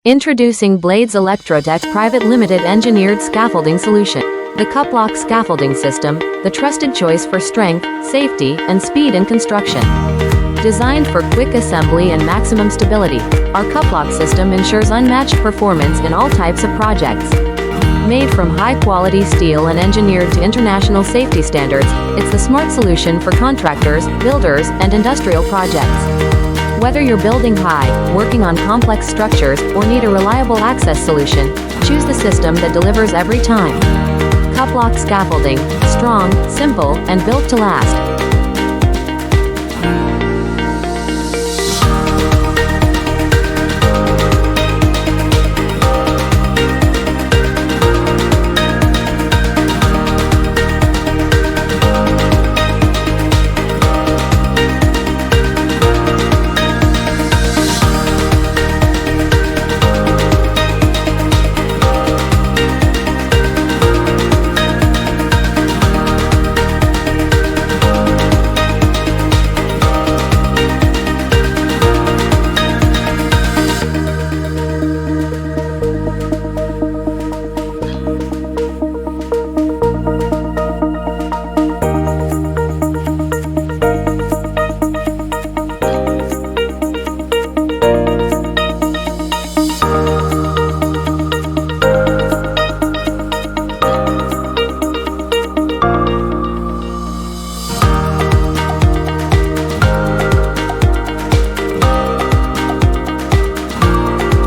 Introducing Blades Electrotech Private Limited Engineered Scaffolding Solution. The Cuplock Scaffolding System, the trusted choice for strength, safety, and speed in construction. Designed for quick assembly and maximum stability, our Cuplock system ensures unmatched performance in all types of projects. Made from high-quality steel and engineered to international safety standards, it's the smart solution for contractors, builders, and industrial projects. Whether you're building high, working on complex structures, or need a reliable access solution, choose the system that delivers every time. Cuplock Scaffolding, strong, simple, and built to last.